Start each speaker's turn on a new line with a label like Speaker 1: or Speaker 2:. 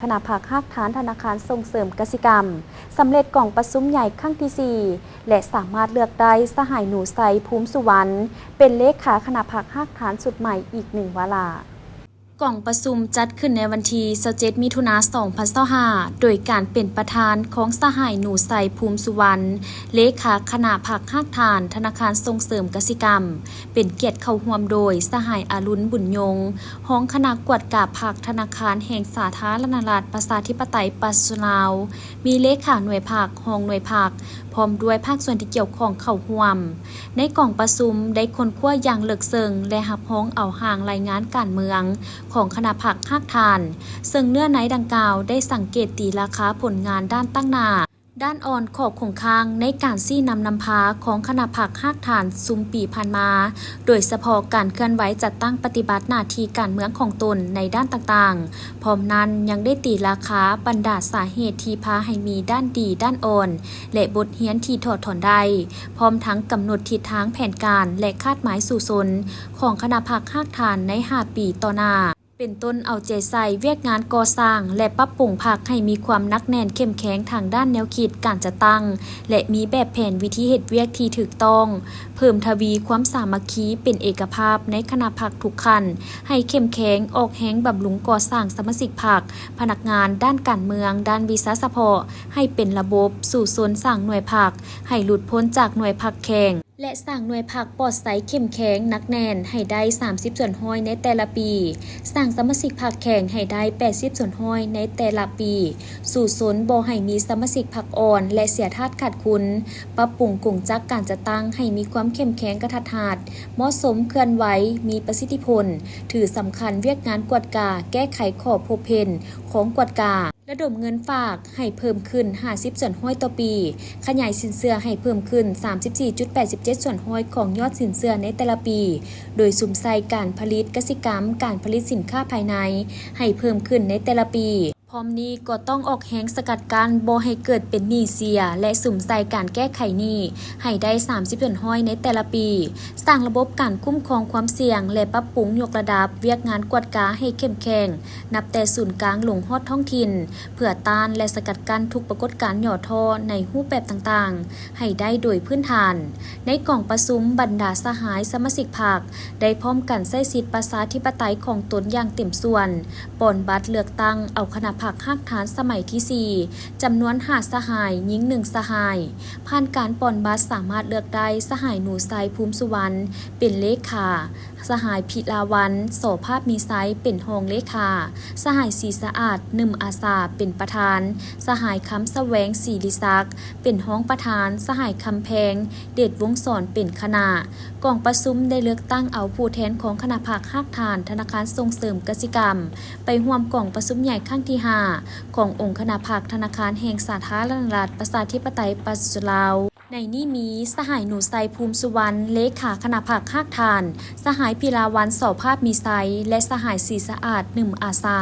Speaker 1: คณะภาคภาคฐานธนาคารส่งเสริมกสิกรรมสำเร็จกล่องประชุมใหญ่ครั้งที่ 4 และสามารถเลือกได้สหายหนูไซภูมิสุวรรณเป็นเลขาคณะภาคภาคฐานสุดใหม่อีกหนึ่งวาระกล่องประชุมจัดขึ้นในวันที่27มิถุนายน2025โดยการเป็นประธานของสหายหนูไซภูมิสุวรรณเลขาคณะภาคภาคฐานธนาคารส่งเสริมกสิกรรมเป็นเกียรติเข้าร่วมโดยสหายอรุณบุญยงห้องคณะกวดกาภาคธนาคารแห่งสาธารณรัฐประชาธิปไตยปัจจุบันมีเลขาหน่วยภาคห้องหน่วยภาคพร้อมด้วยภาคส่วนที่เกี่ยวข้องเข้าร่วมในกล่องประชุมได้คนขั้วอย่างเลิกเซิงและรับห้องเอาห่างรายงานการเมืองของคณะภาคภาคฐานซึ่งเนื้อในดังกล่าวได้สังเกตตีราคาผลงานด้านตั้งหน้าด้านอ่อนขอบคงค้างในการซี่นำพาของคณะภาคภาคฐานซุมปีผ่านมาโดยเฉพาะการเคลื่อนไหวจัดตั้งปฏิบัติหน้าที่การเมืองของตนในด้านต่างๆพร้อมนั้นยังได้ตีราคาบรรดาสาเหตุที่พาให้มีด้านดีด้านอ่อนและบทเรียนที่ถอดถอนได้พร้อมทั้งกำหนดทิศทางแผนการและคาดหมายสู่สนของคณะภาคภาคฐานใน5 ปีต่อหน้าเป็นต้นเอาใจใส่เวียกงานก่อสร้างและปรับปรุงภาคให้มีความนักแน่นเข้มแข็งทางด้านแนวคิดการจัดตั้งและมีแบบแผนวิธีเหตุเวียกที่ถูกต้องเพิ่มทวีความสามัคคีเป็นเอกภาพในคณะภาคทุกขั้นให้เข้มแข็งออกแห้งบำรุงก่อสร้างสมาชิกภาคพนักงานด้านการเมืองด้านวิสาสะเพาะให้เป็นระบบสู่ส่วนสร้างหน่วยภาคให้หลุดพ้นจากหน่วยภาคแข่งและสร้างหน่วยภาคปลอดใสเข้มแข็งนักแน่นให้ได้30ส่วนห้อยในแต่ละปีสร้างสมาชิกภาคแข่งให้ได้80ส่วนห้อยในแต่ละปีสู่สนบ่ให้มีสมาชิกภาคอ่อนและเสียธาตุขาดคุณปรับปรุงกลุ่มจักการจัดตั้งให้มีความเข้มแข็งกระทัดรัดเหมาะสมเคลื่อนไหวมีประสิทธิผลถือสำคัญเวียกงานกวดกาแก้ไขข้อพบเห็นของกวดการะดมเงินฝากให้เพิ่มขึ้น50ส่วนห้อยต่อปีขยายสินเชื่อให้เพิ่มขึ้น 34.87 ส่วนห้อยของยอดสินเชื่อในแต่ละปีโดยสุมใส่การผลิตกสิกรรมการผลิตสินค้าภายในให้เพิ่มขึ้นในแต่ละปีพร้อมนี้ก็ต้องออกแหงสกัดกั้นบ่ให้เกิดเป็นหนี้เสียและสุ่มใส่การแก้ไขหนี้ให้ได้30ส่วนห้อยในแต่ละปีสร้างระบบการคุ้มครองความเสี่ยงและปรับปรุงยกระดับเวียกงานกวดกาให้เข้มแข็งนับแต่ศูนย์กลางลงฮอดท้องถิ่นเพื่อต้านและสกัดกั้นทุกปรากฏการณ์หย่อท่อในรูปแบบต่างๆให้ได้โดยพื้นฐานในกล่องประชุมบรรดาสหายสมาชิกพรรคได้พร้อมกันใช้สิทธิประชาธิปไตยของตนอย่างเต็มส่วนปอนบัตรเลือกตั้งเอาคณะภาคภาคฐานสมัยที่ 4จำนวน5สหายหญิง1สหายผ่านการปอนบัตรสามารถเลือกได้สหายหนูไซภูมิสุวรรณเป็นเลขาสหายพิลาวันโสภาพมีไซเป็นรองเลขาสหายศรีสะอาด1อาสาเป็นประธานสหายคำแสวงศรีลิศักดิ์เป็นรองประธานสหายคำแพงเดชวงศ์สอนเป็นคณะกองประชุมได้เลือกตั้งเอาผู้แทนของคณะภาคภาคฐานธนาคารส่งเสริมกสิกรรมไปร่วมกล่องประชุมใหญ่ครั้งที่5ขององค์คณะภาคธนาคารแห่งสาธารณรัฐประชาธิปไตยปัจจุบันในนี้มีสหายหนูไซภูมิสุวรรณเลขาคณะภาคภาคฐานสหายพิลาวันโสภาพมีไซและสหายศรีสะอาด1อาสา